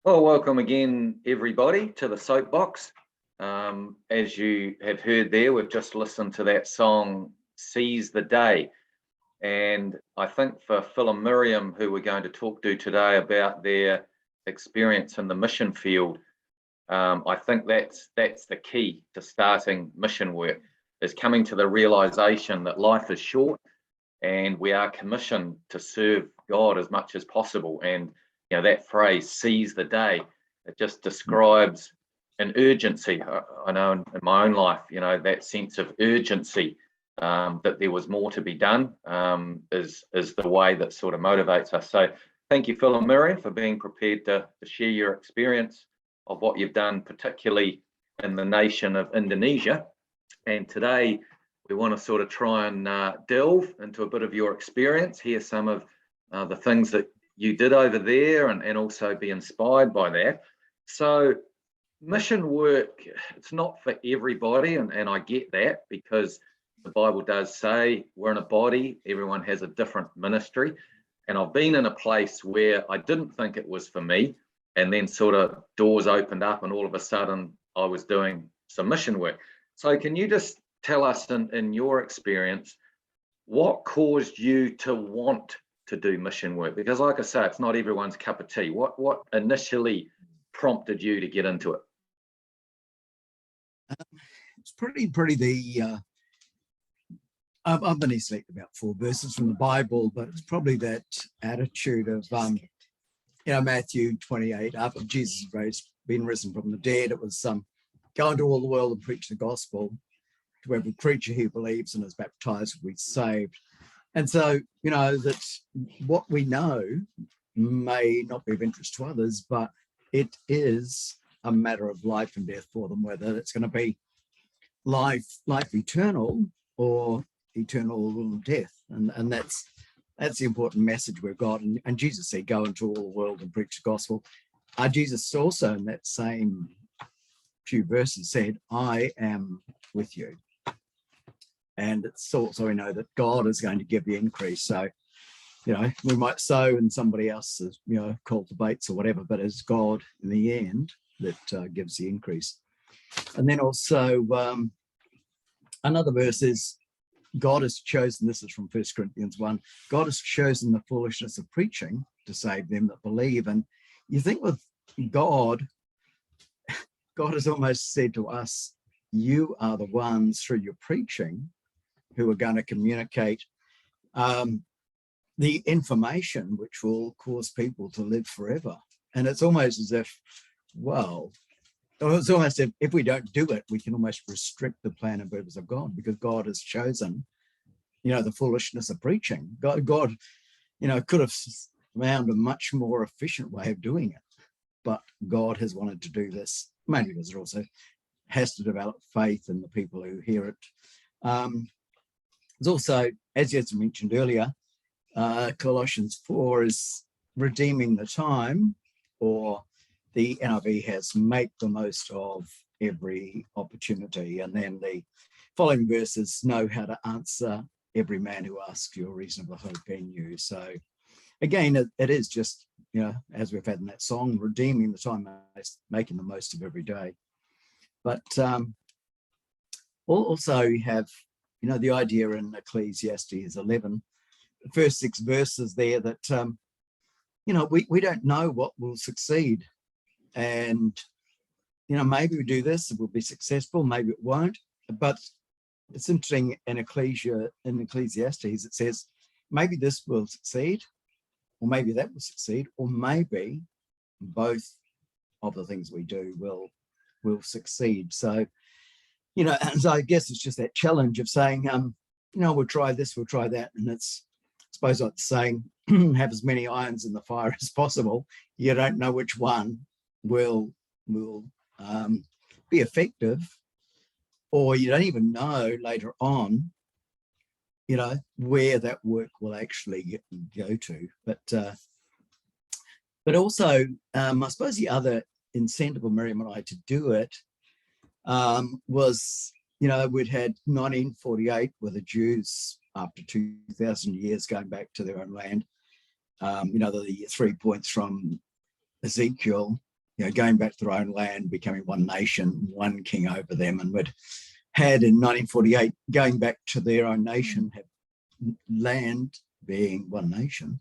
Well, welcome again, everybody, to the Soapbox. As you have heard there, we've just listened to that song, Seize the Day. And I think for Phil and Miriam, who we're going to talk to today about their experience in the mission field, I think that's the key to starting mission work, is coming to the realization that life is short and we are commissioned to serve God as much as possible. And that phrase, seize the day, it just describes an urgency. I know in my own life, that sense of urgency, that there was more to be done, is the way that sort of motivates us. So thank you, Phil and Miriam, for being prepared to share your experience of what you've done, particularly in the nation of Indonesia. And today we want to sort of try and delve into a bit of your experience, hear some of the things that you did over there, and also be inspired by that. So mission work, it's not for everybody, and I get that, because the Bible does say we're in a body, everyone has a different ministry. And I've been in a place where I didn't think it was for me, and then sort of doors opened up and all of a sudden I was doing some mission work. So can you just tell us in your experience, what caused you to want to do mission work? Because like I say, it's not everyone's cup of tea. What initially prompted you to get into it? It's pretty I've only selected about 4 verses from the Bible, but it's probably that attitude of Matthew 28, after Jesus has been risen from the dead, it was go into all the world and preach the gospel to every creature who believes and is baptized will be saved. And so, that what we know may not be of interest to others, but it is a matter of life and death for them, whether it's going to be life eternal or eternal death. And that's the important message we've got. And Jesus said, go into all the world and preach the gospel. Jesus also, in that same few verses, said, I am with you. And it's also, we know that God is going to give the increase. So, we might sow and somebody else, cultivates or whatever, but it's God in the end that gives the increase. And then also another verse is, God has chosen, this is from 1 Corinthians 1, God has chosen the foolishness of preaching to save them that believe. And you think with God has almost said to us, you are the ones through your preaching who are going to communicate the information which will cause people to live forever. And it's almost as if, it's almost if we don't do it, we can almost restrict the plan and purpose of God, because God has chosen, the foolishness of preaching. God, could have found a much more efficient way of doing it, but God has wanted to do this, mainly because it also has to develop faith in the people who hear it. There's also, as you mentioned earlier, Colossians 4 is redeeming the time, or the NIV has make the most of every opportunity. And then the following verses know how to answer every man who asks you a reasonable hope in you. So again, it is just, as we've had in that song, redeeming the time, making the most of every day. But also you have, the idea in Ecclesiastes 11, the first 6 verses there that, we don't know what will succeed. And, maybe we do this, it will be successful, maybe it won't. But it's interesting in Ecclesiastes, it says, maybe this will succeed, or maybe that will succeed, or maybe both of the things we do will succeed. So, and so I guess it's just that challenge of saying, we'll try this, we'll try that. And it's, I suppose, like saying, have as many irons in the fire as possible. You don't know which one will be effective, or you don't even know later on, where that work will actually go to. But also, I suppose the other incentive of Miriam and I to do it was, we'd had 1948 with the Jews, after 2,000 years going back to their own land, the 3 points from Ezekiel, going back to their own land, becoming one nation, one king over them, and we'd had in 1948, going back to their own nation, have land being one nation,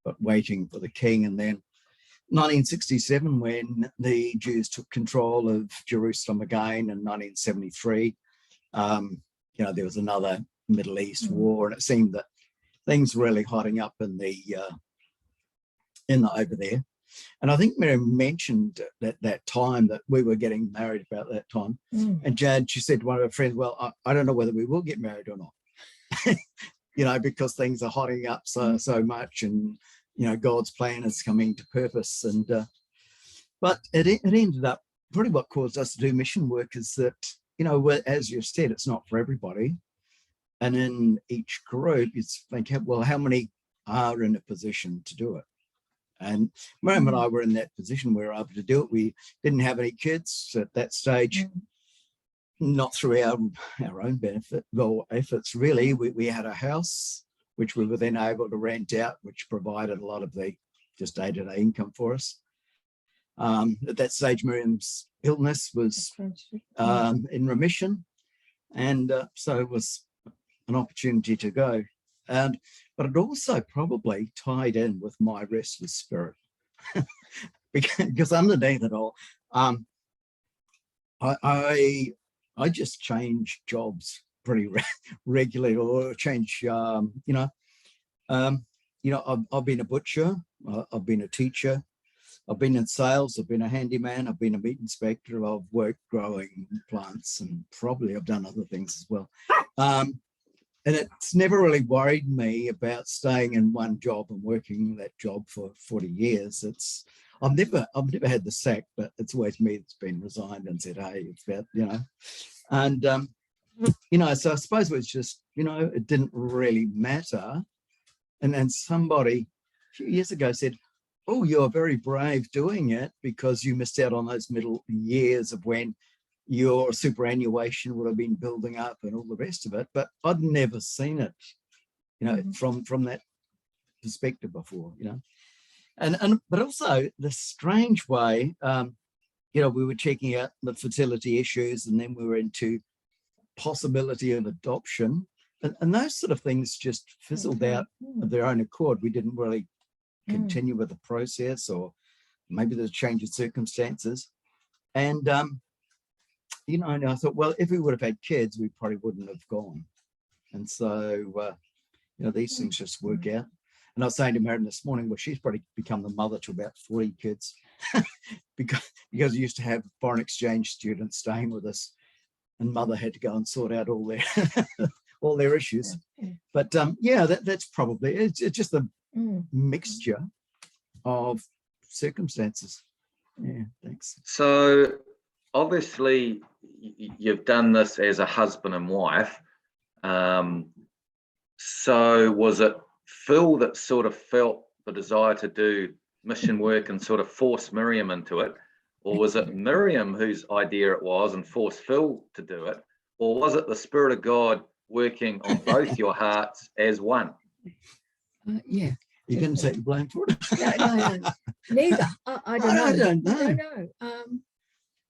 but waiting for the king. And then 1967, when the Jews took control of Jerusalem again, in 1973, there was another Middle East war, and it seemed that things were really hotting up in the over there. And I think Miriam mentioned at that time that we were getting married about that time. And Jad, she said to one of her friends, well, I don't know whether we will get married or not, because things are hotting up so much, and, God's plan is coming to purpose. And but it ended up, probably what caused us to do mission work is that, as you said, it's not for everybody. And in each group, it's like, well, how many are in a position to do it? And Miriam and I were in that position. We were able to do it. We didn't have any kids at that stage, not through our own benefit or efforts, really. We had a house, which we were then able to rent out, which provided a lot of the just day-to-day income for us. At that stage, Miriam's illness was in remission. And so it was an opportunity to go. But it also probably tied in with my restless spirit, because underneath it all, I just change jobs pretty regularly, or change. I've been a butcher, I've been a teacher, I've been in sales, I've been a handyman, I've been a meat inspector, I've worked growing plants, and probably I've done other things as well. And it's never really worried me about staying in one job and working that job for 40 years. I've never had the sack, but it's always me that's been resigned and said, hey, it's about, and, so I suppose it was just, it didn't really matter. And then somebody a few years ago said, oh, you're very brave doing it because you missed out on those middle years of when your superannuation would have been building up and all the rest of it. But I'd never seen it, from that perspective before, but also the strange way, we were checking out the fertility issues, and then we were into possibility of adoption, and those sort of things just fizzled out of their own accord. We didn't really continue with the process, or maybe there's a change in circumstances. And and I thought, well, if we would have had kids, we probably wouldn't have gone. And so, these things just work out. And I was saying to Miriam this morning, well, she's probably become the mother to about 40 kids because we used to have foreign exchange students staying with us, and mother had to go and sort out all their all their issues. But that's probably it's just a mixture of circumstances. Yeah, thanks. So obviously you've done this as a husband and wife. So was it Phil that sort of felt the desire to do mission work and sort of force Miriam into it? Or was it Miriam whose idea it was and forced Phil to do it? Or was it the Spirit of God working on both your hearts as one? Yeah. You didn't take the blame for it? No. Neither. I don't know.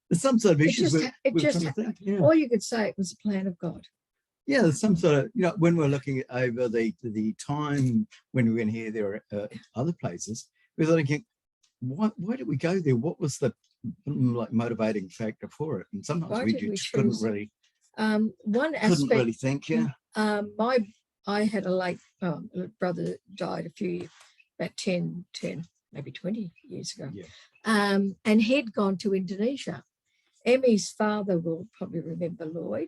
There's some sort of issues or you could say it was a plan of God. Yeah, there's some sort of, when we're looking over the time when we went here, there are other places, we were thinking, why did we go there? What was the motivating factor for it? And sometimes we just couldn't really, one aspect, couldn't really think, I had a late brother died about 10, maybe 20 years ago. Yeah. And he'd gone to Indonesia. Emmy's father will probably remember Lloyd.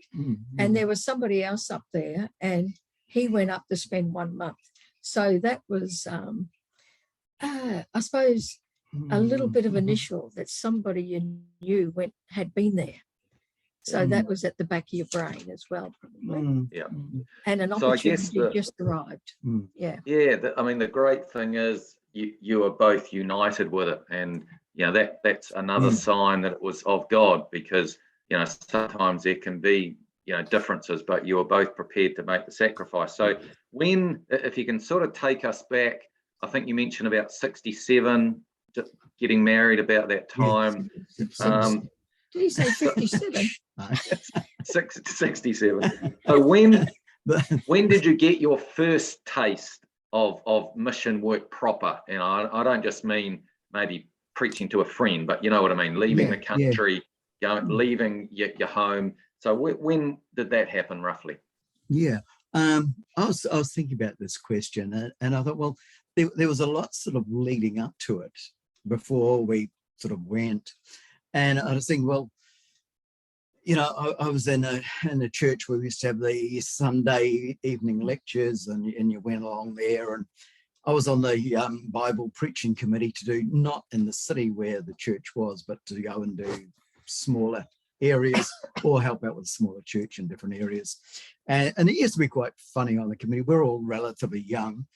And there was somebody else up there, and he went up to spend 1 month. So that was, I suppose, a little bit of initial that somebody you knew had been there. So that was at the back of your brain as well, probably. Yeah. And an opportunity just arrived. Yeah. Yeah. The great thing is you are both united with it, and that's another sign that it was of God, because sometimes there can be differences, but you are both prepared to make the sacrifice. So if you can sort of take us back I think you mentioned about 67, just getting married about that time. Did he say 57? 67. So when did you get your first taste of mission work proper? And I don't just mean maybe preaching to a friend, but you know what I mean, leaving the country, leaving your home. So when did that happen roughly? Yeah, I was thinking about this question, and I thought, well, there was a lot sort of leading up to it before we sort of went, and I was thinking, well, you know, I was in a church where we used to have the Sunday evening lectures, and you went along there, and I was on the Bible preaching committee to do, not in the city where the church was, but to go and do smaller areas or help out with a smaller church in different areas. And it used to be quite funny on the committee. We're all relatively young,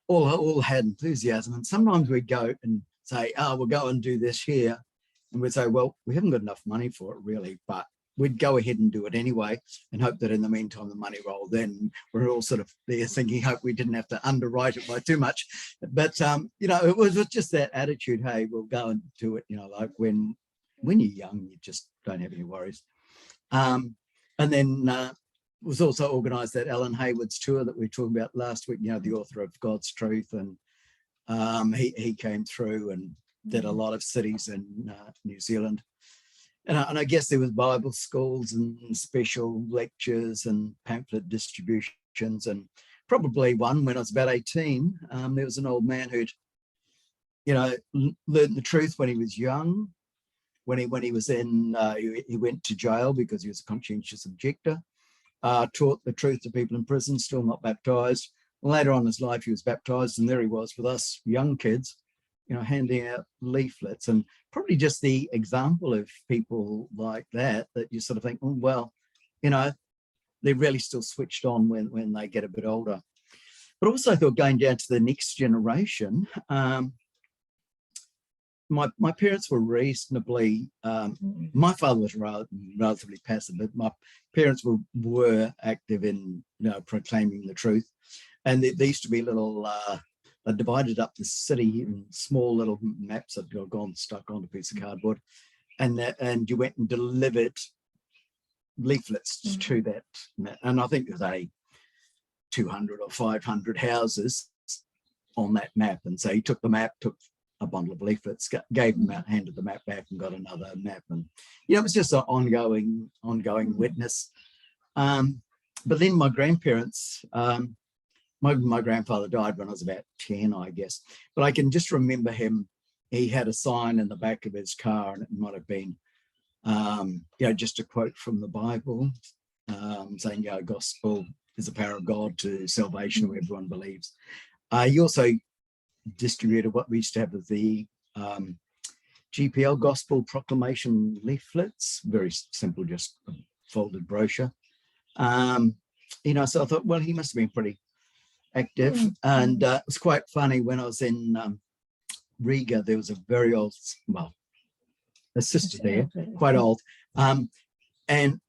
all had enthusiasm. And sometimes we'd go and say, oh, we'll go and do this here. And we'd say, well, we haven't got enough money for it really, but we'd go ahead and do it anyway and hope that in the meantime the money rolled in. We're all sort of there thinking, hope we didn't have to underwrite it by too much. But, you know, it was just that attitude, hey, we'll go and do it, you know, like when you're young, you just don't have any worries. And then was also organised that Alan Hayward's tour that we were talking about last week, you know, the author of God's Truth. And he came through and did a lot of cities in New Zealand. And I guess there was Bible schools and special lectures and pamphlet distributions. And probably one when I was about 18, there was an old man who'd, you know, learned the truth when he was young. When he was in, he went to jail because he was a conscientious objector, taught the truth to people in prison, still not baptized. Later on in his life, he was baptized, and there he was with us young kids, you know, handing out leaflets. And probably just the example of people like that you sort of think, oh, well, you know, they're really still switched on when they get a bit older. But also I thought going down to the next generation, my parents were reasonably, my father was relatively passive, but my parents were active in, you know, proclaiming the truth. And there used to be little, they divided up the city in small little maps that got gone stuck on a piece of cardboard. And you went and delivered leaflets to that. And I think there's 200 or 500 houses on that map. And so he took the map, took a bundle of leaflets, gave them out, handed the map back and got another map. And, you know, it was just an ongoing witness. But then my grandparents, my grandfather died when I was about 10, I guess. But I can just remember him, he had a sign in the back of his car, and it might have been, you know, just a quote from the Bible, saying, you know, gospel is the power of God to salvation where everyone believes. He also distributed what we used to have as the GPL Gospel Proclamation leaflets, very simple, just a folded brochure. You know, so I thought, well, he must have been pretty active. And it was quite funny when I was in Riga, there was a very old, well, a sister there, quite old, and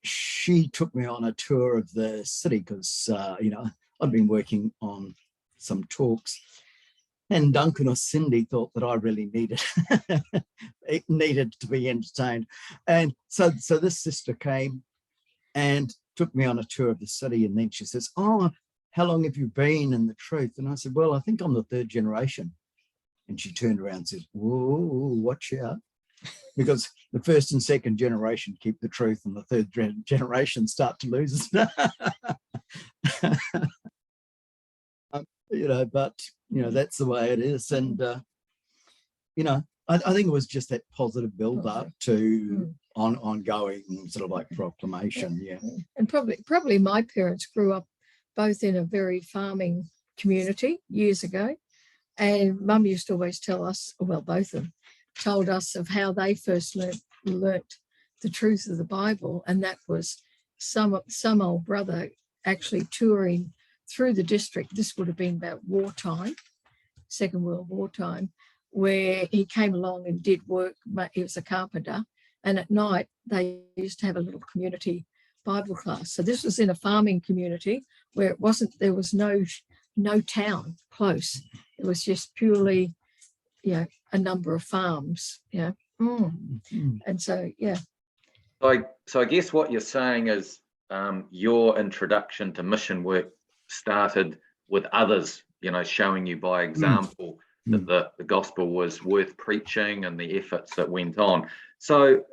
she took me on a tour of the city because, you know, I'd been working on some talks. And Duncan or Cindy thought that I really needed to be entertained. And so this sister came and took me on a tour of the city. And then she says, oh, how long have you been in the truth? And I said, well, I think I'm the third generation. And she turned around and said, whoa, watch out. Because the first and second generation keep the truth and the third generation start to lose it. You know, but, you know, that's the way it is. And, you know, I think it was just that positive build up to ongoing sort of like proclamation. Yeah. And probably my parents grew up both in a very farming community years ago. And Mum used to always tell us, well, both of them told us of how they first learnt the truth of the Bible. And that was some old brother actually touring through the district. This would have been about wartime, Second World War time, where he came along and did work. He was a carpenter, and at night they used to have a little community Bible class. So this was in a farming community where there was no town close. It was just purely, a number of farms, And so, So I guess what you're saying is your introduction to mission work started with others, showing you by example that the gospel was worth preaching and the efforts that went on. So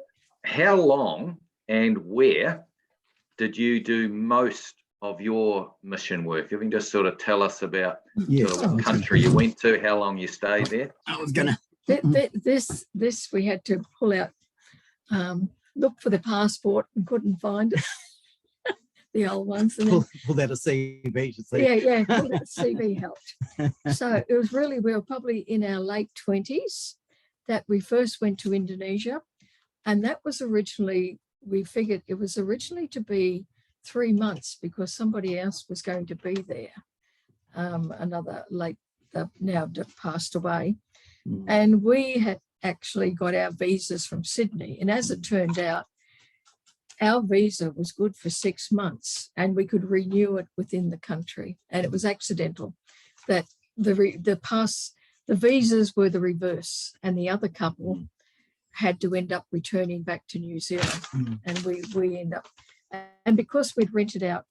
how long and where did you do most of your mission work? If you can just sort of tell us about what country you went to, how long you stayed there. I was gonna. This we had to pull out, look for the passport and couldn't find it. The old ones. And then, pull out a CV to see. Yeah, the CV helped. So it was really, we were probably in our late 20s that we first went to Indonesia. And that was originally, we figured it was originally to be 3 months because somebody else was going to be there. Another now passed away. And we had actually got our visas from Sydney. And as it turned out, our visa was good for 6 months and we could renew it within the country. And it was accidental that the visas were the reverse, and the other couple had to end up returning back to New Zealand. And we end up, and because we'd rented out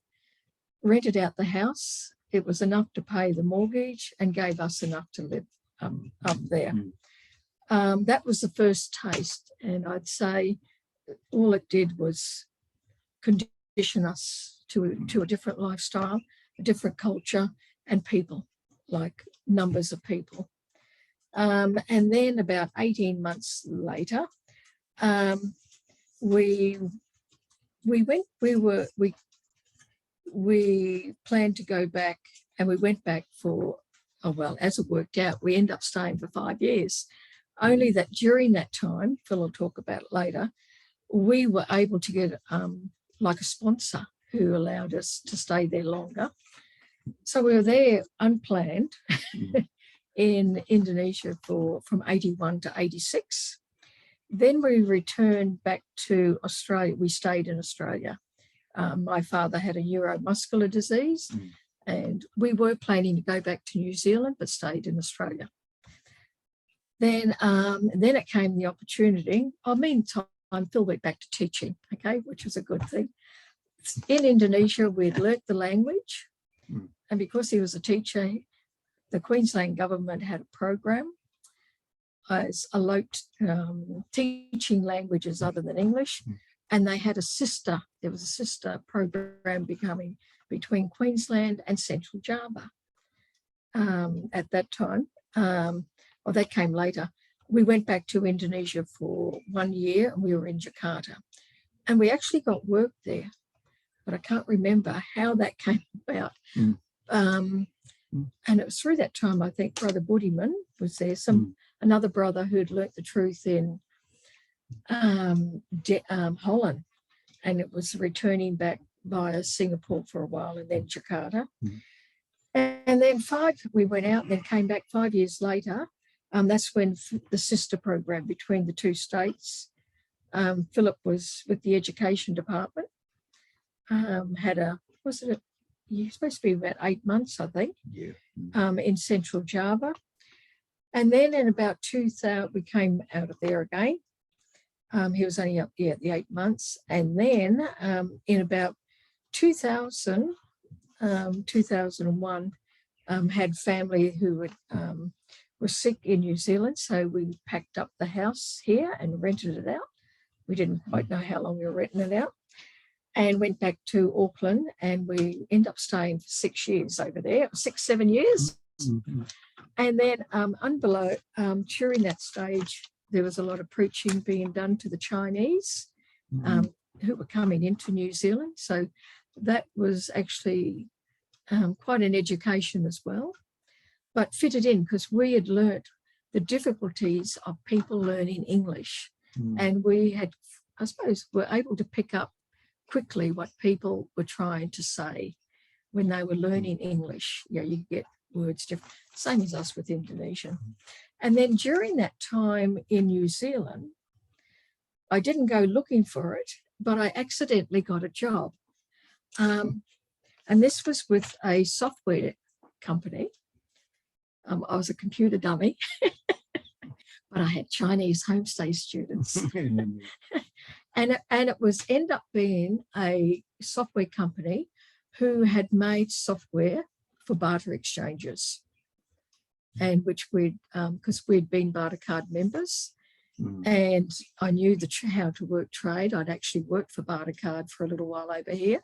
the house, it was enough to pay the mortgage and gave us enough to live up there. That was the first taste, and I'd say all it did was condition us to a different lifestyle, a different culture, and people, like numbers of people. And then about 18 months later, we planned to go back, and we went back for, as it worked out, we ended up staying for 5 years. Only that during that time, Phil will talk about it later, we were able to get like a sponsor who allowed us to stay there longer. So we were there unplanned in Indonesia from 81 to 86. Then we returned back to Australia. We stayed in Australia. My father had a neuromuscular disease, and we were planning to go back to New Zealand, but stayed in Australia. Then it came the opportunity. Meantime, Phil went back to teaching, which was a good thing. In Indonesia, we'd learnt the language, and because he was a teacher, the Queensland government had a program as teaching languages other than English, and they had there was a sister program becoming between Queensland and Central Java at that time. That came later. We went back to Indonesia for 1 year, and we were in Jakarta. And we actually got work there, but I can't remember how that came about. And it was through that time, I think, Brother Budiman was there, another brother who'd learnt the truth in Holland, and it was returning back via Singapore for a while, and then Jakarta. And then we went out and then came back 5 years later. That's when the sister program between the two states, Philip was with the education department, you're supposed to be about 8 months, I think, in Central Java. And then in about 2000, we came out of there again. He was only up the 8 months. And then in about 2000, 2001, had family who were sick in New Zealand. So we packed up the house here and rented it out. We didn't quite know how long we were renting it out. And went back to Auckland, and we ended up staying for 6 years over there, 7 years. And then during that stage, there was a lot of preaching being done to the Chinese who were coming into New Zealand. So that was actually quite an education as well, but fitted in because we had learnt the difficulties of people learning English. And we had, I suppose, were able to pick up quickly what people were trying to say when they were learning English. You get words different, same as us with Indonesian. And then during that time in New Zealand, I didn't go looking for it, but I accidentally got a job. And this was with a software company. I was a computer dummy, but I had Chinese homestay students. And it was end up being a software company who had made software for barter exchanges, and which because we'd been barter card members, and I knew how to work trade. I'd actually worked for barter card for a little while over here,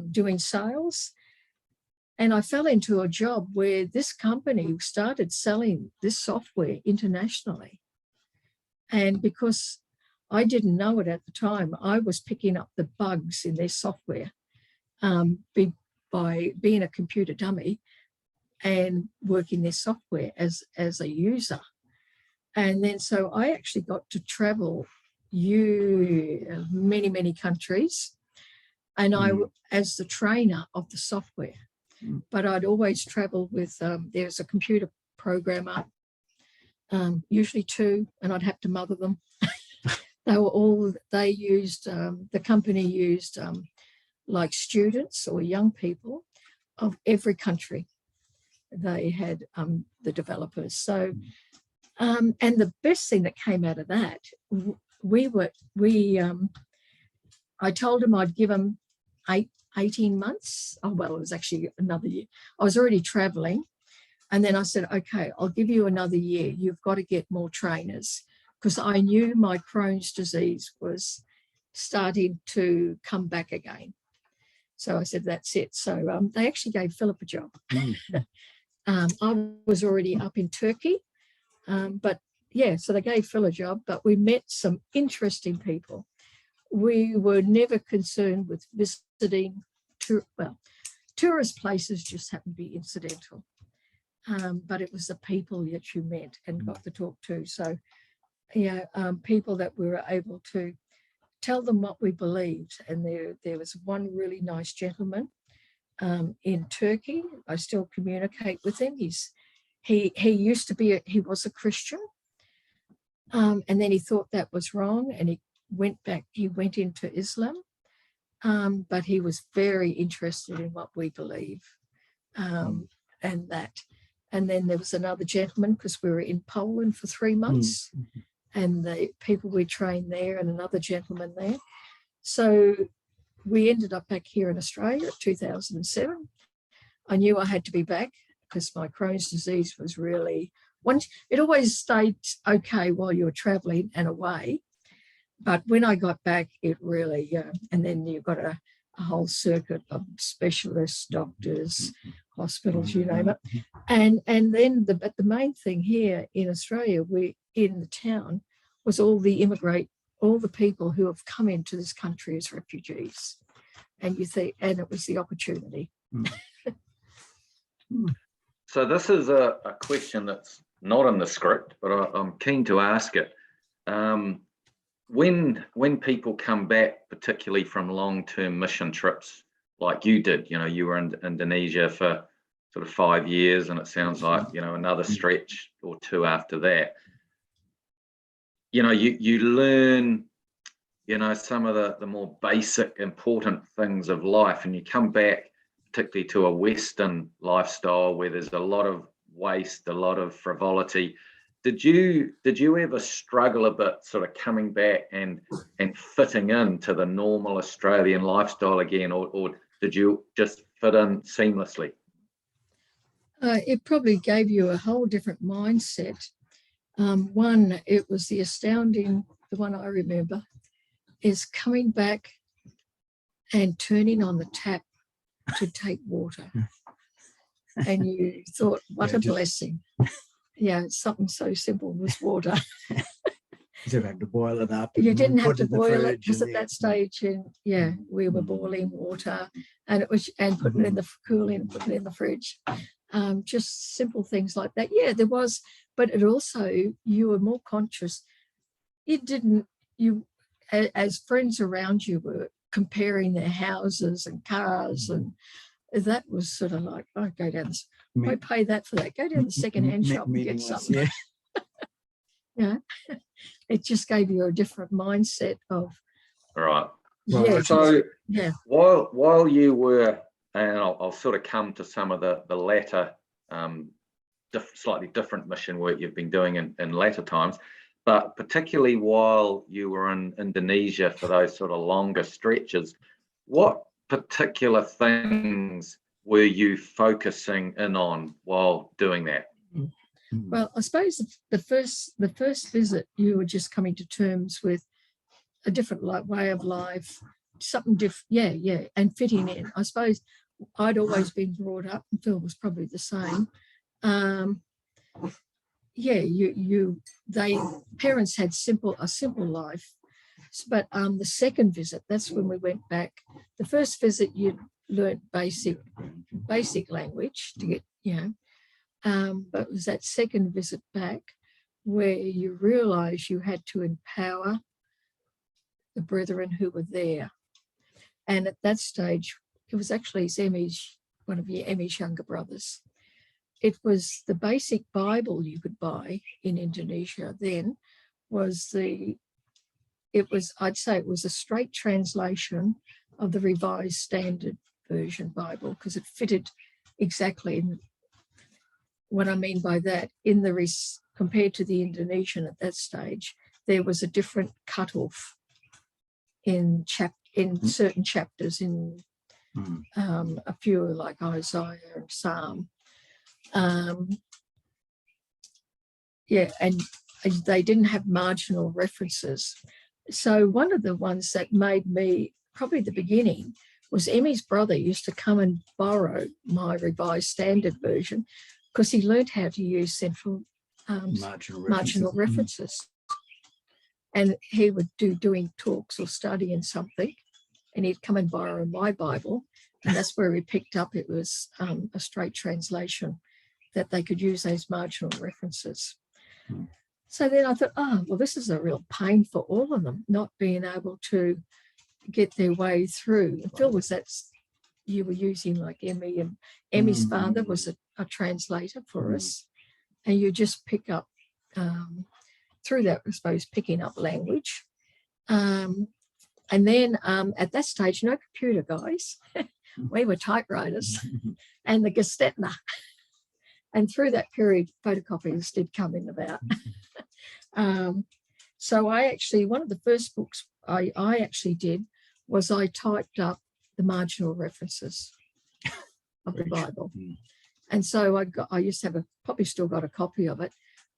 doing sales. And I fell into a job where this company started selling this software internationally. And because I didn't know it at the time, I was picking up the bugs in their software by being a computer dummy and working their software as a user. And then so I actually got to travel many, many countries, and I as the trainer of the software. But I'd always travel with, there's a computer programmer, usually two, and I'd have to mother them. They used, the company used like students or young people of every country. They had the developers. So, and the best thing that came out of that, I told them I'd give them 18 months. Oh, well, it was actually another year. I was already traveling. And then I said, okay, I'll give you another year. You've got to get more trainers, because I knew my Crohn's disease was starting to come back again. So I said, that's it. So they actually gave Philip a job. I was already up in Turkey, but yeah, so they gave Phil a job, but we met some interesting people. We were never concerned with visiting, tourist places just happened to be incidental. But it was the people that you met and got to talk to. So, yeah, people that we were able to tell them what we believed. And there was one really nice gentleman in Turkey. I still communicate with him. He used to be, he was a Christian. And then he thought that was wrong, and he went into Islam. But he was very interested in what we believe, and that. And then there was another gentleman, because we were in Poland for 3 months, and the people we trained there, and another gentleman there. So we ended up back here in Australia in 2007. I knew I had to be back because my Crohn's disease was really, it always stayed okay while you were traveling and away. But when I got back, it really, and then you've got a whole circuit of specialists, doctors, hospitals, you name it. And then the main thing here in Australia, in the town, was all the people who have come into this country as refugees. And you think, and it was the opportunity. So this is a question that's not in the script, but I'm keen to ask it. When people come back, particularly from long-term mission trips, like you did, you were in Indonesia for sort of 5 years, and it sounds like, another stretch or two after that. You learn, some of the more basic, important things of life, and you come back, particularly to a Western lifestyle where there's a lot of waste, a lot of frivolity. Did you ever struggle a bit sort of coming back and fitting into the normal Australian lifestyle again, or did you just fit in seamlessly? It probably gave you a whole different mindset. One, it was the one I remember, is coming back and turning on the tap to take water. And you thought, what a blessing. Yeah, something so simple was water. You didn't have to boil it up. You didn't have to boil it, because at that stage, we were boiling water, and putting it in the cooling, putting it in the fridge. Just simple things like that. Yeah, there was, but it also, you were more conscious. As friends around you were comparing their houses and cars, and that was sort of like, oh, go down this. I pay that for that. Go down the second-hand shop and get something. Yeah. It just gave you a different mindset of. Right. Yeah. So yeah. While you were, and I'll sort of come to some of the latter slightly different mission work you've been doing in later times, but particularly while you were in Indonesia for those sort of longer stretches, what particular things were you focusing in on while doing that? Well, I suppose the first visit, you were just coming to terms with a different way of life, something different. Yeah, and fitting in. I suppose I'd always been brought up, and Phil was probably the same. Parents had a simple life, but the second visit, that's when we went back. The first visit, you learnt basic language to get, but it was that second visit back where you realise you had to empower the brethren who were there. And at that stage, it was actually one of Emmy's younger brothers. It was the basic Bible you could buy in Indonesia then I'd say it was a straight translation of the Revised Standard Version Bible, because it fitted exactly in. What I mean by that, compared to the Indonesian at that stage, there was a different cutoff in certain chapters in a few like Isaiah and Psalm. And they didn't have marginal references. So one of the ones that made me, probably the beginning, was Emmy's brother used to come and borrow my Revised Standard Version because he learned how to use central marginal references. And he would doing talks or studying something, and he'd come and borrow my Bible, and that's where we picked up it was a straight translation, that they could use those marginal references. So then I thought, this is a real pain for all of them, not being able to get their way through. And Phil, you were using like Emmy, and Emmy's father was a translator for us, and you just pick up through that, I suppose, picking up language. And then at that stage, no computer, guys. We were typewriters and the Gestetner. And through that period, photocopiers did come in about. So one of the first books I actually did was I typed up the marginal references of the Bible. And so I used to have probably still got a copy of it.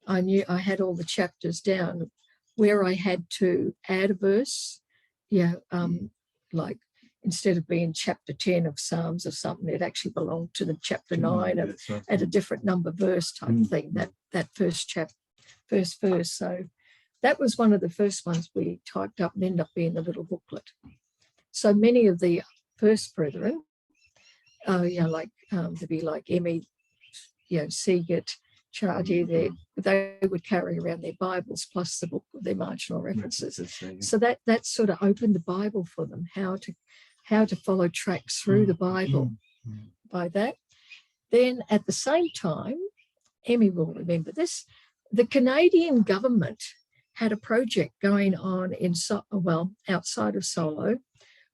I knew I had all the chapters down where I had to add a verse. Like instead of being chapter 10 of Psalms or something, it actually belonged to the chapter 9 at a different number verse type thing, that first verse. So that was one of the first ones we typed up and ended up being a little booklet. So many of the first brethren, to be like Emmy, Seagate, Chardy, they would carry around their Bibles plus the book with their marginal references. So that sort of opened the Bible for them, how to follow tracks through the Bible by that. Then at the same time, Emmy will remember this, the Canadian government had a project going on outside of Solo,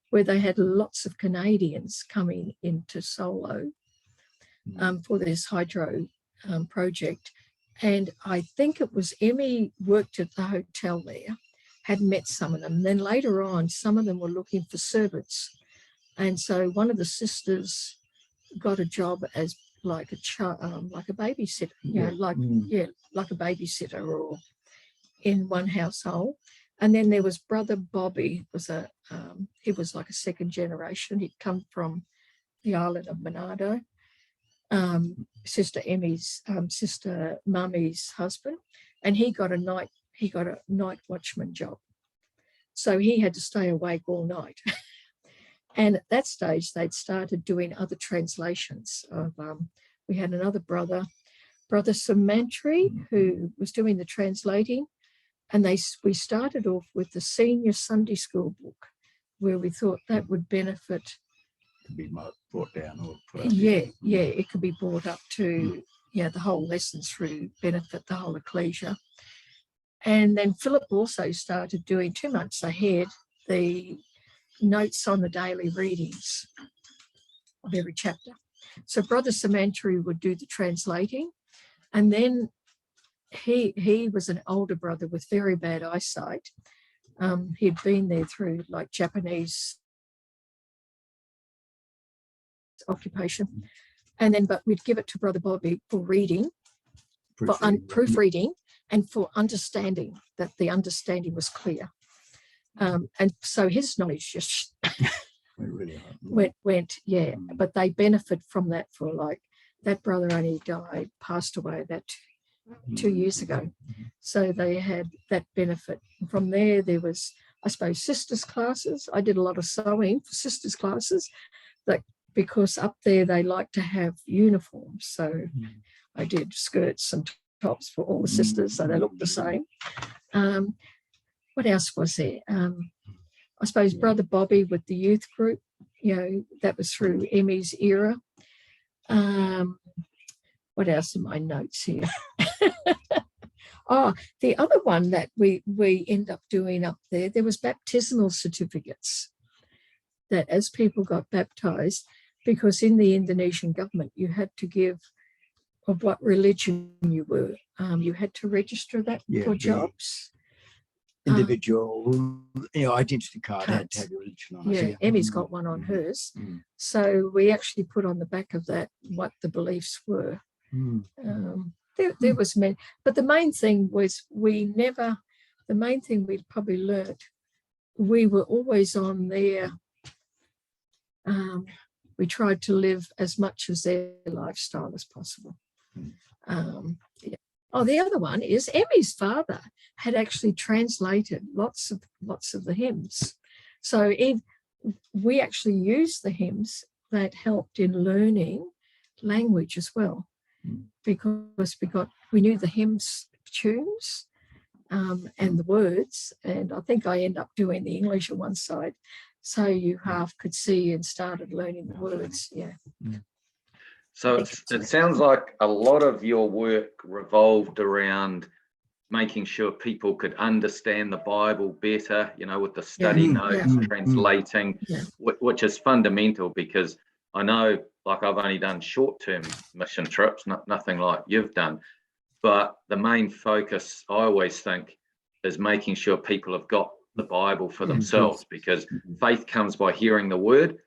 where they had lots of Canadians coming into Solo for this hydro project. And I think it was Emmy worked at the hotel there, had met some of them. Then later on, some of them were looking for servants. And so one of the sisters got a job as like a babysitter, like a babysitter or in one household. And then there was Brother Bobby, he was like a second generation. He'd come from the island of Manado. Sister Emmy's sister Mummy's husband, and he got a night watchman job. So he had to stay awake all night. And at that stage, they'd started doing other translations of. We had another brother Samantri, who was doing the translating, and we started off with the senior Sunday school book, where we thought that would benefit. Be brought down or put up. It could be brought up to the whole lessons through benefit the whole ecclesia. And then Philip also started doing 2 months ahead the notes on the daily readings of every chapter. So Brother Samantri would do the translating, And then he was an older brother with very bad eyesight. He'd been there through like Japanese occupation. And then, but we'd give it to Brother Bobby for reading, for proofreading, and for understanding, that the understanding was clear. And so his knowledge just went, yeah. But they benefit from that for like, that brother only passed away that 2 years ago. So they had that benefit. And from there was, I suppose, sisters classes. I did a lot of sewing for sisters classes, like, because up there they like to have uniforms. So I did skirts and tops for all the sisters, so they looked the same. What else was there? I suppose Brother Bobby with the youth group, that was through Emmy's era. What else are my notes here? Oh, the other one that we end up doing up there was baptismal certificates, that as people got baptized, because in the Indonesian government, you had to give of what religion you were. You had to register that for jobs. Individual, identity card had to have your religion on it. Yeah, Emmy's got one on hers. So we actually put on the back of that what the beliefs were. There was many, but the main thing was the main thing we'd probably learned, we were always on their, we tried to live as much as their lifestyle as possible. Oh, the other one is Emmy's father had actually translated lots of the hymns. So we actually used the hymns that helped in learning language as well, because we knew the hymns tunes and the words, and I think I end up doing the English on one side, so you half could see and started learning the words. Yeah. So it sounds like a lot of your work revolved around making sure people could understand the Bible better, with the study notes, translating, which is fundamental, because I know, like, I've only done short-term mission trips, nothing like you've done, but the main focus, I always think, is making sure people have got the Bible for themselves, because faith comes by hearing the word.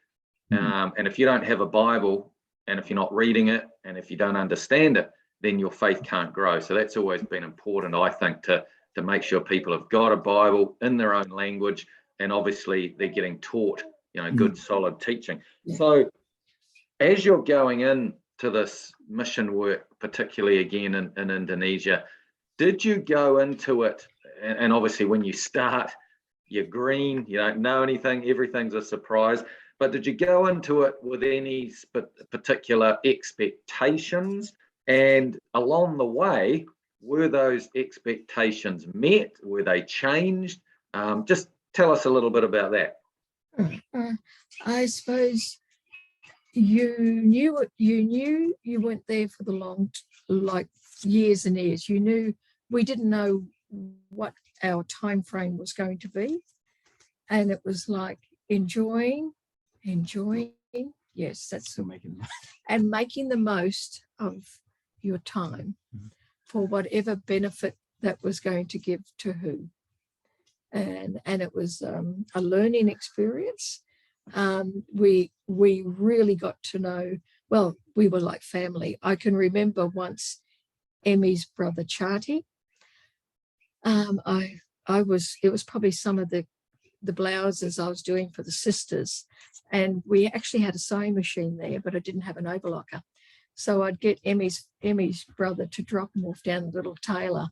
And if you don't have a Bible, and if you're not reading it, and if you don't understand it, then your faith can't grow. So that's always been important, I think, to make sure people have got a Bible in their own language, and obviously they're getting taught, good, solid teaching. So as you're going in to this mission work, particularly again in Indonesia, did you go into it, and obviously when you start, you're green, you don't know anything, everything's a surprise, but did you go into it with any particular expectations? And along the way, were those expectations met? Were they changed? Just tell us a little bit about that. I suppose you knew you weren't there for the long, like years and years. You knew we didn't know what our time frame was going to be, and it was like enjoying. Yes, that's still making and making the most of your time for whatever benefit that was going to give to who. And it was a learning experience. We really got to know, well, we were like family. I can remember once Emmy's brother Charty. It was probably some of the blouses I was doing for the sisters, and we actually had a sewing machine there, but I didn't have an overlocker. So I'd get Emmy's brother to drop them off down the little tailor,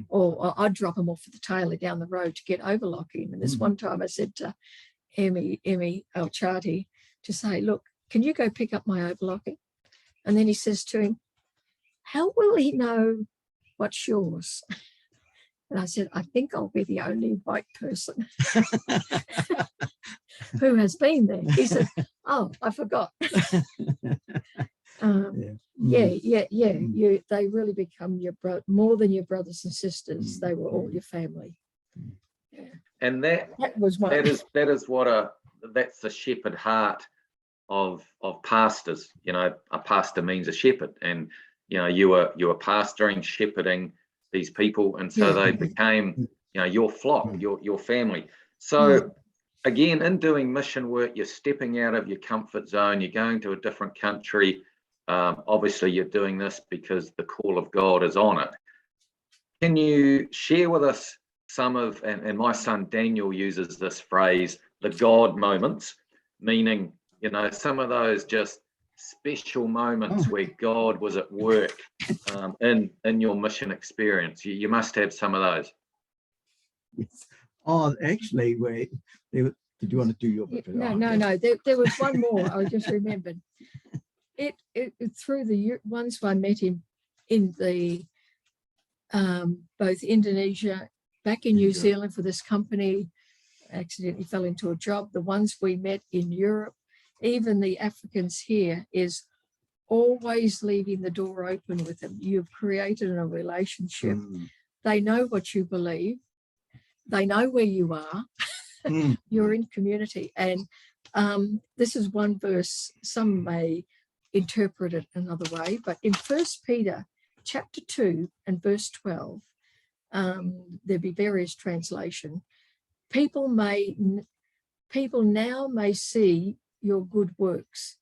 or I'd drop them off at the tailor down the road to get overlocking. And this one time I said to Emmy Charty, to say, look, can you go pick up my overlocking? And then he says to him, how will he know what's yours? And I said, I think I'll be the only white person who has been there. He said, oh, I forgot. They really become your more than your brothers and sisters. They were all your family. Yeah. And that was one. That's the shepherd heart of pastors. A pastor means a shepherd, and you were pastoring, shepherding these people, and so they became your flock, your family. So again, in doing mission work, you're stepping out of your comfort zone, you're going to a different country. Obviously you're doing this because the call of God is on it. Can you share with us some of, and my son Daniel uses this phrase, the God moments, meaning, some of those just special moments where God was at work in your mission experience? You must have some of those. Yes. Oh, actually, did you want to do your bit? No. There was one more. I just remembered. It through the once I met him in the both Indonesia, back in New Zealand for this company, accidentally fell into a job. The ones we met in Europe, even the Africans here, is always leaving the door open with them. You've created a relationship. They know what you believe. They know where you are. You're in community. And this is one verse, some may interpret it another way, but in 1 Peter chapter 2 and verse 12, there'll be various translation. People now may see your good works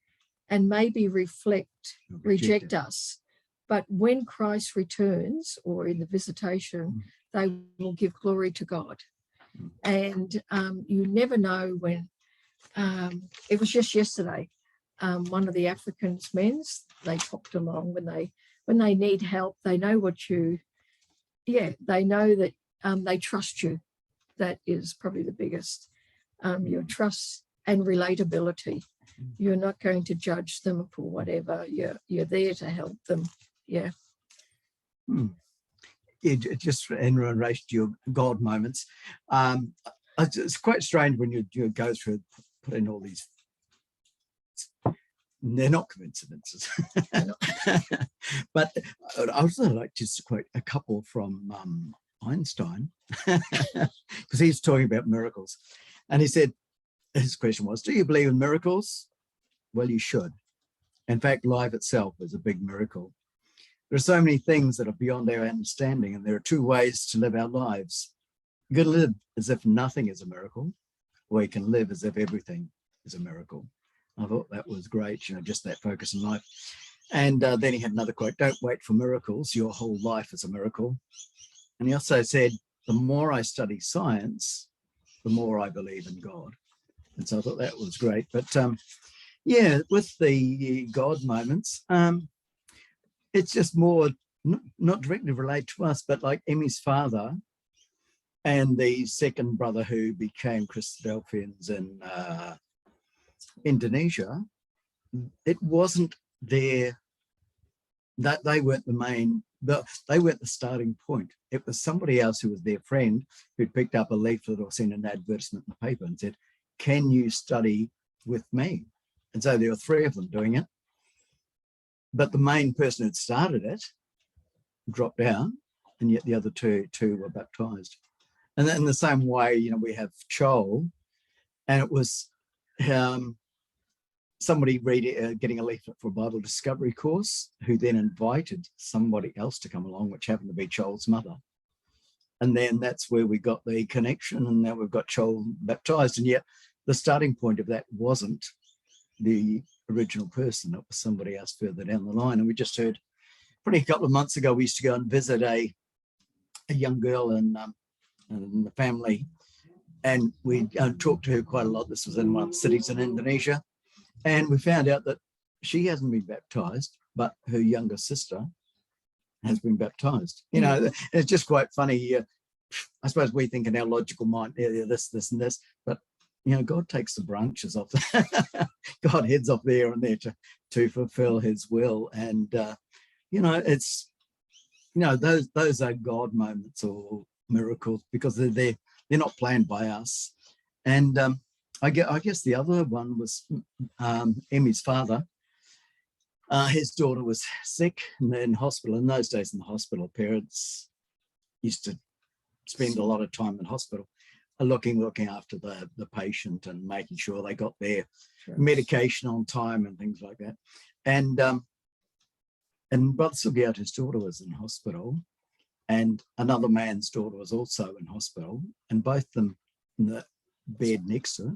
and maybe reject us. But when Christ returns, or in the visitation, they will give glory to God. And you never know when. It was just yesterday. One of the Africans men's, they popped along when they need help. They know they know that they trust you. That is probably the biggest. Your trust and relatability. You're not going to judge them for whatever. You're there to help them. Yeah. Just in relation to your God moments, it's quite strange when you go through, put in all these. They're not coincidences. But I'd also like just to quote a couple from Einstein, because he's talking about miracles. And he said, his question was, do you believe in miracles? Well, you should. In fact, life itself is a big miracle. There are so many things that are beyond our understanding, and there are two ways to live our lives. You can live as if nothing is a miracle, or you can live as if everything is a miracle. I thought that was great, just that focus in life. And then he had another quote, don't wait for miracles, your whole life is a miracle. And he also said, the more I study science, the more I believe in God. And so I thought that was great. But with the God moments, it's just more not directly related to us, but like Emmy's father and the second brother who became Christadelphians in Indonesia, it wasn't that they weren't the main, they weren't the starting point. It was somebody else who was their friend who'd picked up a leaflet or seen an advertisement in the paper and said, can you study with me? And so there were three of them doing it. But the main person who'd started it dropped out, and yet the other two were baptized. And in the same way, we have Joel, and it was somebody getting a leaflet for a Bible discovery course, who then invited somebody else to come along, which happened to be Joel's mother. And then that's where we got the connection, and now we've got Joel baptized. And yet the starting point of that wasn't the original person, it was somebody else further down the line. And we just heard, probably a couple of months ago, we used to go and visit a young girl in the family, and we talked to her quite a lot. This was in one of the cities in Indonesia, and we found out that she hasn't been baptized, but her younger sister has been baptized. It's just quite funny. I suppose we think in our logical mind, this and this, but God takes the branches off. God heads off there and there to fulfill his will. And, it's, those are God moments or miracles, because they're not planned by us. And I guess the other one was Emmy's father. His daughter was sick and in hospital. In those days in the hospital, parents used to spend a lot of time in hospital looking after the patient and making sure they got their medication on time and things like that. And And Brother Sugiato's daughter was in hospital, and another man's daughter was also in hospital, and both of them in the bed next to her.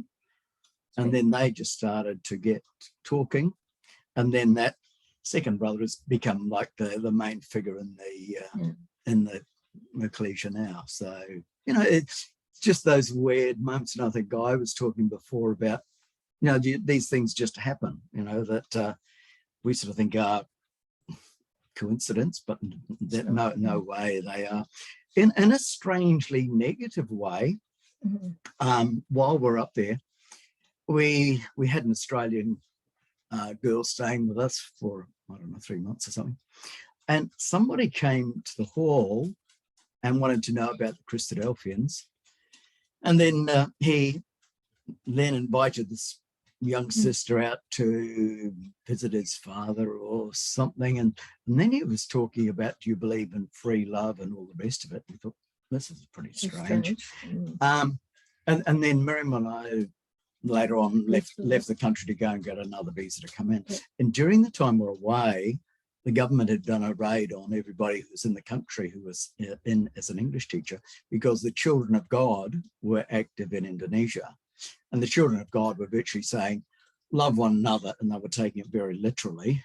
And then they just started to get talking, and then that second brother has become like the main figure in the ecclesia now. So, you know, it's just those weird moments. And I think Guy was talking before about, you know, these things just happen, you know, that we sort of think are coincidence, but no way they are. In a strangely negative way, while we're up there, we had an Australian girl staying with us for, I don't know, 3 months or something. And somebody came to the hall and wanted to know about the Christadelphians. And then he then invited this young sister out to visit his father or something. And then he was talking about, do you believe in free love and all the rest of it? We thought, this is pretty strange. And then Miriam and I later on left the country to go and get another visa to come in. And during the time we're away, the government had done a raid on everybody who was in the country who was in as an English teacher, because the children of God were active in Indonesia. And the children of God were virtually saying, love one another, and they were taking it very literally.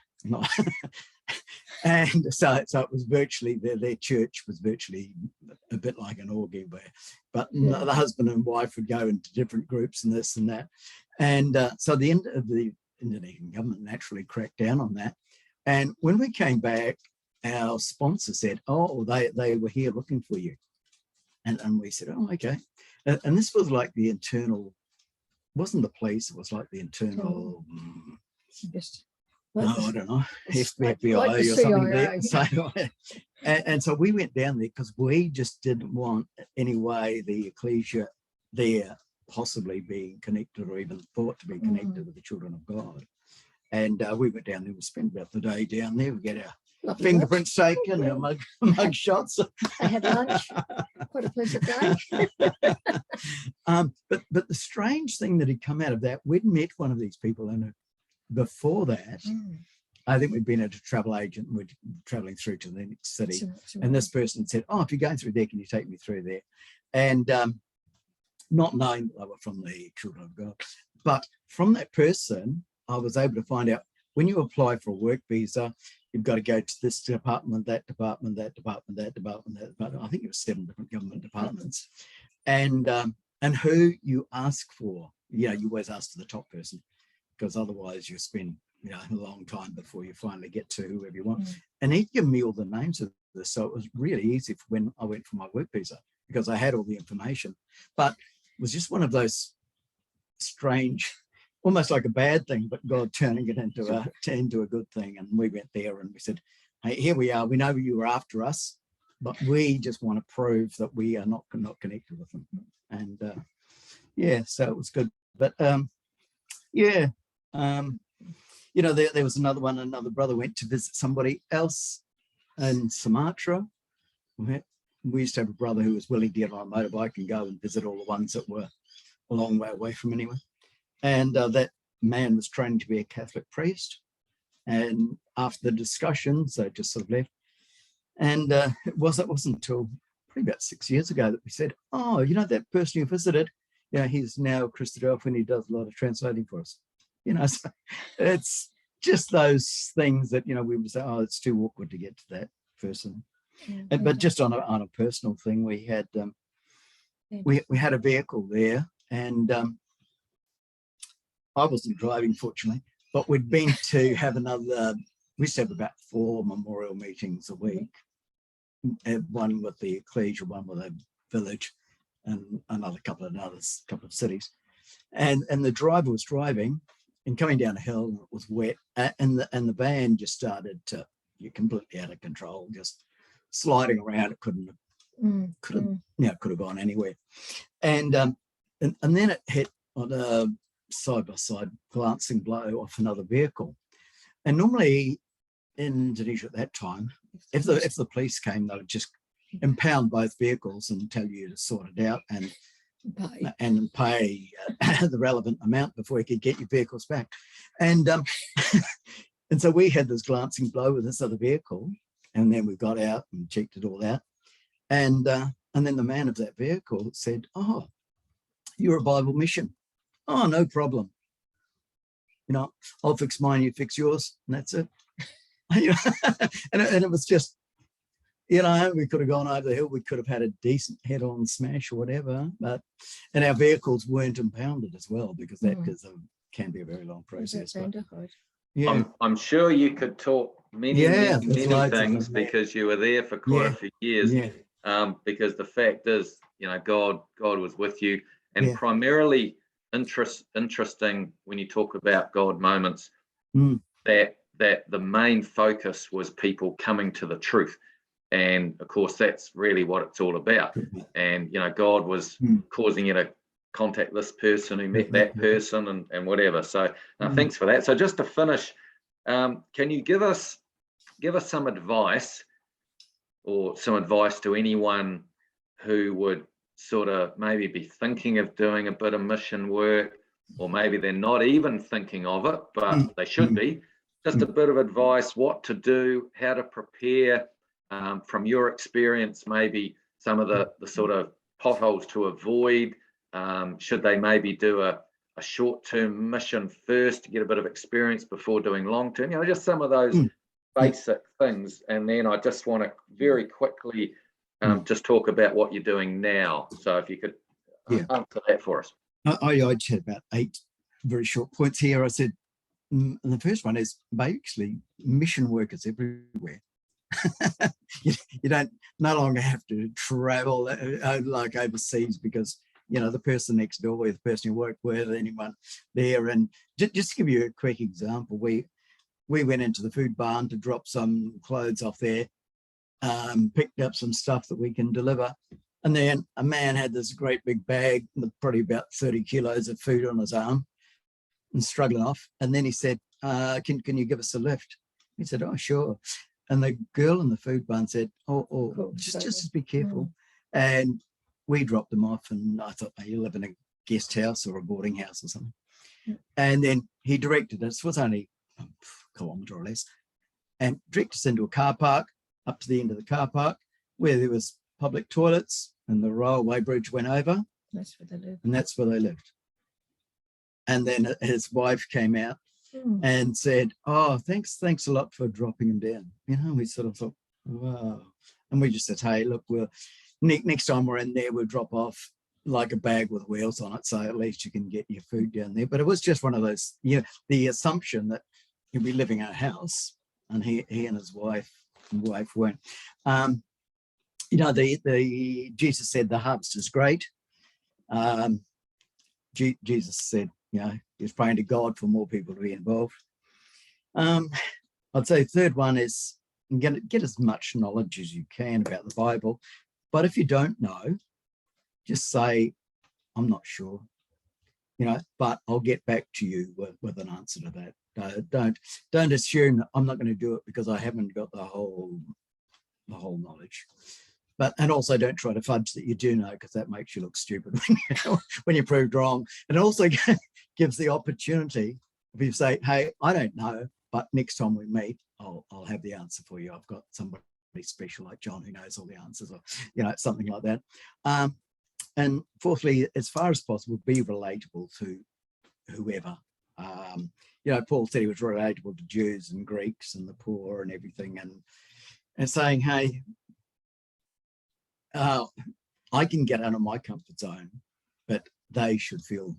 And so it was virtually, their church was virtually a bit like an orgy, but the husband and wife would go into different groups and this and that. And so the Indonesian government naturally cracked down on that. And when we came back, our sponsor said, oh, they were here looking for you. And we said, oh, okay. And this was like the internal, wasn't the police, it was like the internal, I don't know, FBI like or something there. And so we went down there because we just didn't want any way the ecclesia there possibly being connected or even thought to be connected with the children of God. And we went down there, we spent about the day down there, we get our fingerprints taken, our mug shots. I had lunch, quite a pleasant day. But the strange thing that had come out of that, we'd met one of these people, and before that, I think we'd been at a travel agent and we're traveling through to the next city. And this person said, oh, if you're going through there, can you take me through there? And not knowing that they were from the children of God. But from that person, I was able to find out when you apply for a work visa, you've got to go to this department, that department, that department, that department, that department. I think it was 7 different government departments. And who you ask for, you know, you always ask for the top person, because otherwise you spend, you know, a long time before you finally get to whoever you want. And he'd given me all the names of this. So it was really easy for when I went for my work visa, because I had all the information. But it was just one of those strange, almost like a bad thing, but God turning it into a good thing. And we went there and we said, hey, here we are. We know you were after us, but we just want to prove that we are not connected with them. And yeah, so it was good. But yeah, you know, there was another brother went to visit somebody else in Sumatra. We used to have a brother who was willing to get on a motorbike and go and visit all the ones that were a long way away from anyone. And that man was trained to be a Catholic priest. And after the discussions, they just sort of left. And it wasn't until probably about 6 years ago that we said, oh, you know, that person you visited, you know, he's now a Christadelphian, he does a lot of translating for us. You know, so it's just those things that, you know, we would say, oh, it's too awkward to get to that person. But just on a personal thing, we had we had a vehicle there, and I wasn't driving, fortunately, but we'd been to have we used to have about 4 memorial meetings a week, one with the ecclesia, one with a village, and another couple of cities. And the driver was driving and coming down a hill, and it was wet, and the van just started to get completely out of control, just sliding around. It could have gone anywhere. And then it hit on a side-by-side glancing blow off another vehicle. And normally in Indonesia at that time, if the police came, they would just impound both vehicles and tell you to sort it out and pay the relevant amount before you could get your vehicles back. And And so we had this glancing blow with this other vehicle, and then we got out and checked it all out. And then the man of that vehicle said, "Oh, you're a Bible mission. Oh, no problem. I'll fix mine, you fix yours, and that's it." and it was just, we could have gone over the hill. We could have had a decent head-on smash or whatever, and our vehicles weren't impounded as well, because that can be a very long process. Yeah, I'm sure you could talk many things because you were there for quite a few years. Yeah. Because the fact is, God was with you, and primarily interesting when you talk about God moments, that the main focus was people coming to the truth. And of course, that's really what it's all about. And, God was causing you to contact this person who met that person and whatever. So thanks for that. So just to finish, can you give us some advice, or some advice to anyone who would sort of maybe be thinking of doing a bit of mission work, or maybe they're not even thinking of it, but they should be? Just a bit of advice, what to do, how to prepare, from your experience, maybe some of the sort of potholes to avoid. Should they maybe do a short-term mission first to get a bit of experience before doing long-term? Just some of those basic things. And then I just want to very quickly just talk about what you're doing now. So if you could answer that for us. I just had about 8 very short points here. I said, and the first one is basically mission workers everywhere. you don't no longer have to travel like overseas, because the person next door, or the person you work with, anyone there. And just to give you a quick example, we went into the food barn to drop some clothes off there, picked up some stuff that we can deliver, and then a man had this great big bag with probably about 30 kilos of food on his arm and struggling off. And then he said, can you give us a lift? He said, "Oh, sure." And the girl in the food barn said, "Oh, just be careful." And we dropped them off, and I thought, "You live in a guest house or a boarding house or something." And then he directed us, it was only a kilometre or less, and directed us into a car park, up to the end of the car park, where there was public toilets, and the railway bridge went over. That's where they lived. And that's where they lived. And then his wife came out and said, "Oh, thanks a lot for dropping him down." We sort of thought, wow. And we just said, "Hey, look, next time we're in there, we'll drop off like a bag with wheels on it, so at least you can get your food down there." But it was just one of those, the assumption that he'll be living in a house, and he and his wife weren't. The Jesus said the harvest is great. Jesus said, he was praying to God for more people to be involved. I'd say the third one is get as much knowledge as you can about the Bible. But if you don't know, just say, "I'm not sure, but I'll get back to you with an answer to that." Don't assume that I'm not going to do it because I haven't got the whole knowledge. And also don't try to fudge that you do know, because that makes you look stupid when you're proved wrong. And it also gives the opportunity, if you say, "Hey, I don't know, but next time we meet, I'll have the answer for you. I've got somebody special like John who knows all the answers," or something like that. And fourthly, as far as possible, be relatable to whoever. Paul said he was relatable to Jews and Greeks and the poor and everything, and saying, "Hey, I can get out of my comfort zone, but they should feel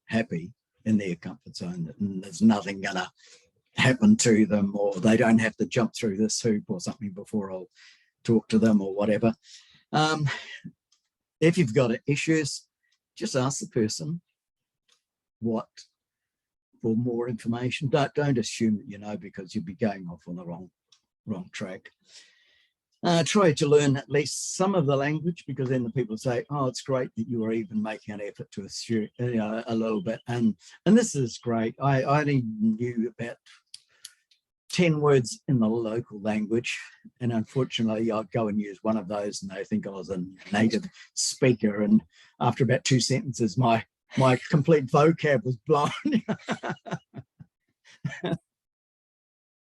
happy in their comfort zone, and there's nothing gonna happen to them, or they don't have to jump through this hoop or something before I'll talk to them," or whatever. If you've got issues, just ask the person for more information. Don't assume that you know, because you'll be going off on the wrong track. Try to learn at least some of the language, because then the people say, "Oh, it's great that you are even making an effort to assume, a little bit." And this is great. I only knew about 10 words in the local language, and unfortunately I'd go and use one of those and they think I was a native speaker, and after about 2 sentences my complete vocab was blown.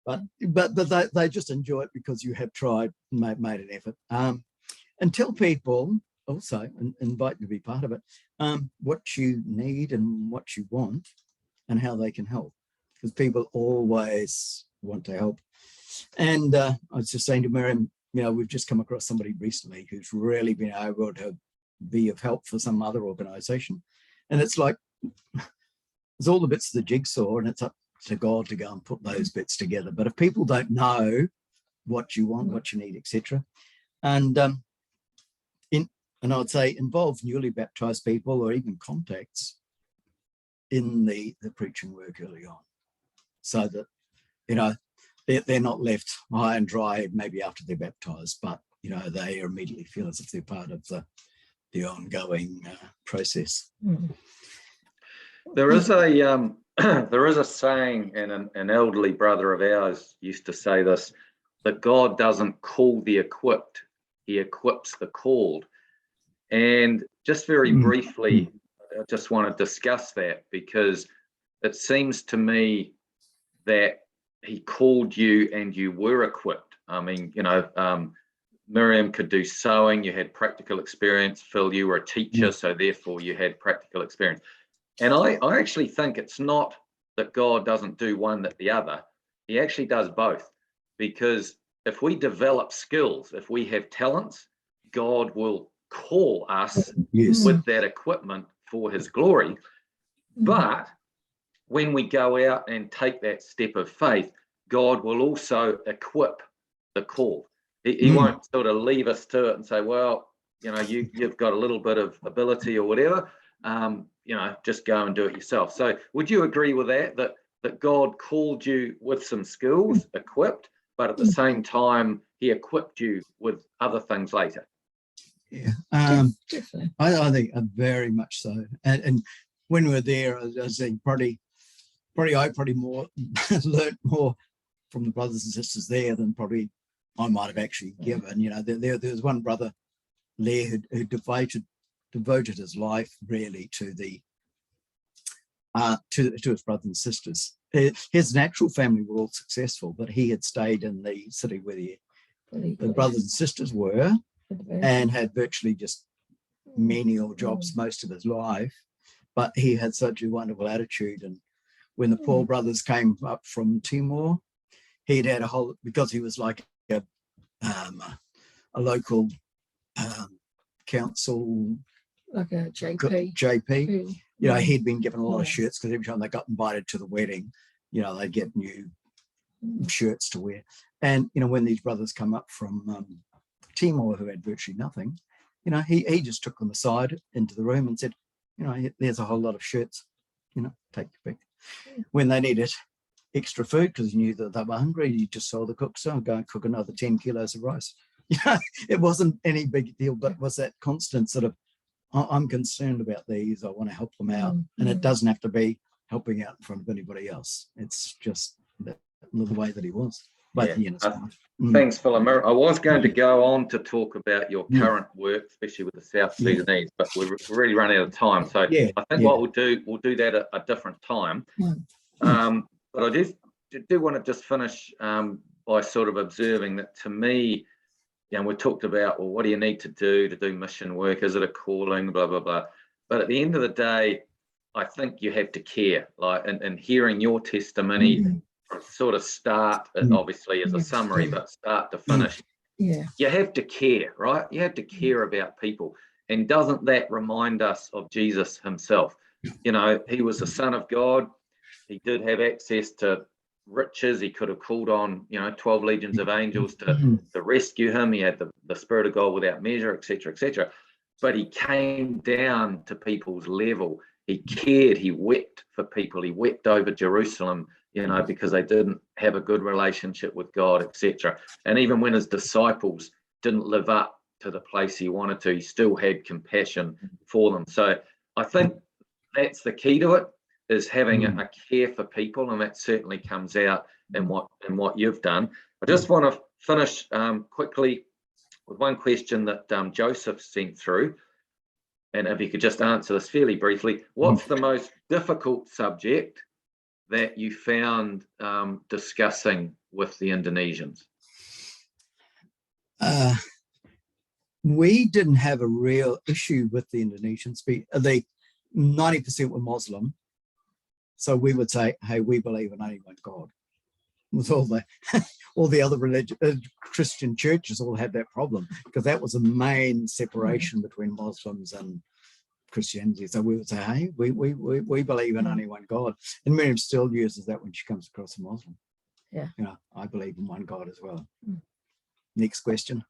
But they just enjoy it because you have tried, made an effort. And tell people also, and invite them to be part of it, what you need and what you want and how they can help, because people always want to help. And I was just saying to Miriam, we've just come across somebody recently who's really been able to be of help for some other organization. And it's like, there's all the bits of the jigsaw, and it's up to God to go and put those bits together. But if people don't know what you want, what you need, etc., and I would say involve newly baptized people or even contacts in the preaching work early on, so that they're not left high and dry maybe after they're baptized, but they immediately feel as if they're part of the ongoing process. There is a there is a saying, and an elderly brother of ours used to say this, that God doesn't call the equipped, he equips the called. And just very briefly, I just want to discuss that, because it seems to me that he called you and you were equipped. I mean, Miriam could do sewing, you had practical experience. Phil, you were a teacher, so therefore you had practical experience. And I actually think it's not that God doesn't do one that the other. He actually does both, because if we develop skills, if we have talents, God will call us with that equipment for his glory. But when we go out and take that step of faith, God will also equip the called. He won't sort of leave us to it and say, well, you've got a little bit of ability or whatever, just go and do it yourself. So would you agree with that God called you with some skills, equipped, but at the same time, he equipped you with other things later? Yeah, I think very much so. And when we were there, I was saying I probably more learned more from the brothers and sisters there than probably I might have actually given. There's one brother there who devoted his life really to his brothers and sisters. His natural family were all successful, but he had stayed in the city where the brothers and sisters were, and had virtually just menial jobs most of his life. But he had such a wonderful attitude. And when the Paul brothers came up from Timor, he'd had a whole, because he was like a local council, like a JP. He'd been given a lot of shirts, because every time they got invited to the wedding, they'd get new shirts to wear. And when these brothers come up from Timor, who had virtually nothing, he just took them aside into the room and said, there's a whole lot of shirts, take your pick. When they needed extra food, because he knew that they were hungry, he just saw the cook, so go and cook another 10 kilos of rice. It wasn't any big deal, but it was that constant sort of, I'm concerned about these, I want to help them out. And it doesn't have to be helping out in front of anybody else. It's just the way that he was. But thanks, Phil. I was going to go on to talk about your current work, especially with the South Sudanese, but we're really running out of time. So I think what we'll do that at a different time. But I do want to just finish by sort of observing that, to me, we talked about, well, what do you need to do mission work? Is it a calling? Blah, blah, blah. But at the end of the day, I think you have to care. Like, and hearing your testimony from sort of start, obviously as a summary, but start to finish, you have to care, right? You have to care about people. And doesn't that remind us of Jesus himself? He was the Son of God. He did have access to riches. He could have called on 12 legions of angels to rescue him. He had the Spirit of God without measure, etc., but he came down to people's level. He cared. He wept for people. He wept over Jerusalem, because they didn't have a good relationship with God, etc. And even when his disciples didn't live up to the place he wanted to, he still had compassion for them. So I think that's the key to it, is having a care for people, and that certainly comes out in what you've done. I just want to finish quickly with one question that Joseph sent through, and if you could just answer this fairly briefly. What's the most difficult subject that you found discussing with the Indonesians? We didn't have a real issue with the Indonesians. They 90% were Muslim. So we would say, hey, we believe in only one God. With all the other Christian churches all had that problem, because that was the main separation between Muslims and Christianity. So we would say, hey, we believe in only one God. And Miriam still uses that when she comes across a Muslim. Yeah. You know, I believe in one God as well. Next question.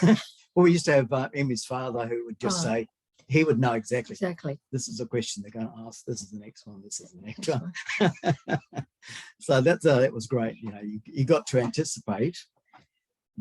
Well, we used to have Emmy's father who would just say, he would know exactly. This is a question they're going to ask. This is the next one. This is the next one. So that was great. You know, you got to anticipate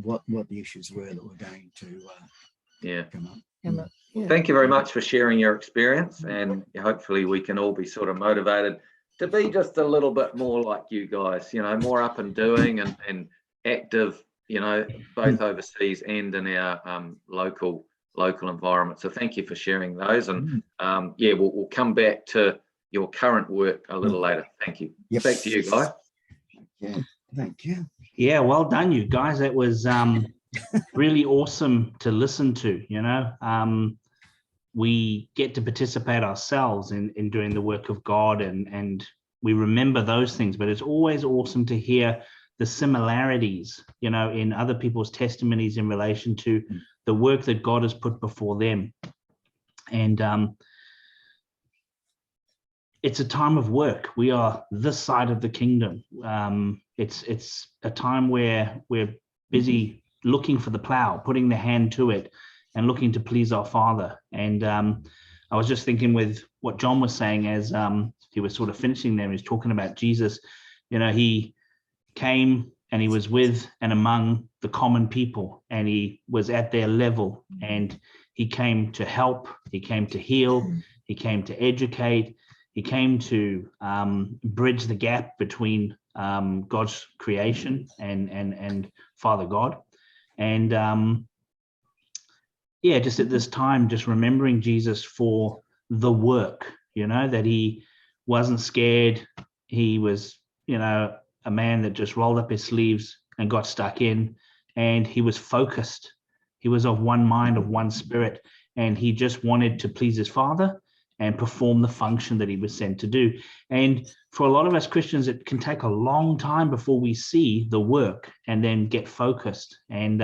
what the issues were that were going to come up. Well, thank you very much for sharing your experience, and hopefully we can all be sort of motivated to be just a little bit more like you guys, you know, more up and doing and active, you know, both overseas and in our local environment. So thank you for sharing those, and we'll come back to your current work a little later. Thank you. Back to you, guys. Thank you. Yeah, well done, you guys. That was really awesome to listen to. You know, we get to participate ourselves in doing the work of God, and we remember those things. But it's always awesome to hear the similarities, you know, in other people's testimonies in relation to the work that God has put before them. And it's a time of work. We are this side of the kingdom. It's a time where we're busy looking for the plow, putting the hand to it, and looking to please our Father. And I was just thinking with what John was saying as he was sort of finishing there, he's talking about Jesus. You know, he came and he was with and among the common people, and he was at their level, and he came to help, he came to heal, he came to educate, he came to bridge the gap between God's creation and Father God. And just at this time, just remembering Jesus for the work, you know, that he wasn't scared. He was, you know, a man that just rolled up his sleeves and got stuck in, and he was focused. He was of one mind, of one spirit, and he just wanted to please his Father and perform the function that he was sent to do. And for a lot of us Christians, it can take a long time before we see the work and then get focused. And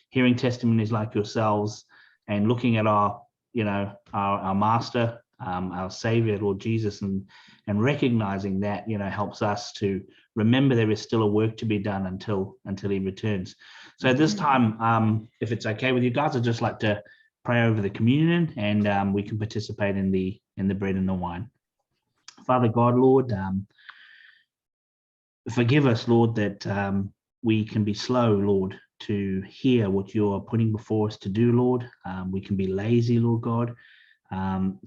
hearing testimonies like yourselves and looking at our, you know, our Master, our Savior, Lord Jesus, and recognizing that, you know, helps us to remember there is still a work to be done until he returns. So at this time, if it's okay with you guys, I'd just like to pray over the communion, and we can participate in the bread and the wine. Father God, Lord, forgive us, Lord, that we can be slow, Lord, to hear what you're putting before us to do, Lord. We can be lazy, Lord God.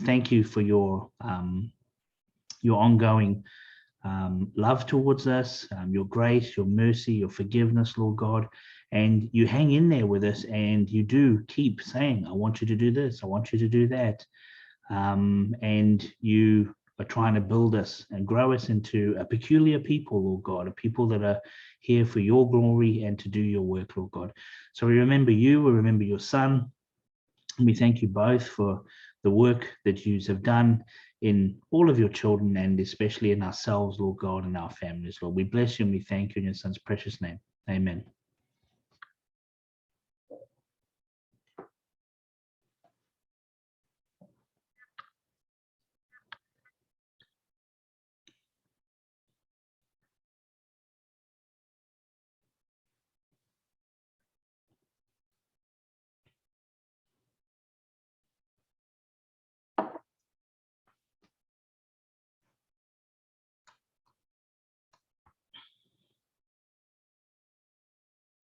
Thank you for your ongoing love towards us, your grace, your mercy, your forgiveness, Lord God. And you hang in there with us, and you do keep saying, I want you to do this, I want you to do that. And you are trying to build us and grow us into a peculiar people, Lord God, a people that are here for your glory and to do your work, Lord God. So we remember you, we remember your Son, and we thank you both for the work that you have done in all of your children, and especially in ourselves, Lord God, and our families, Lord. We bless you and we thank you in your Son's precious name. Amen.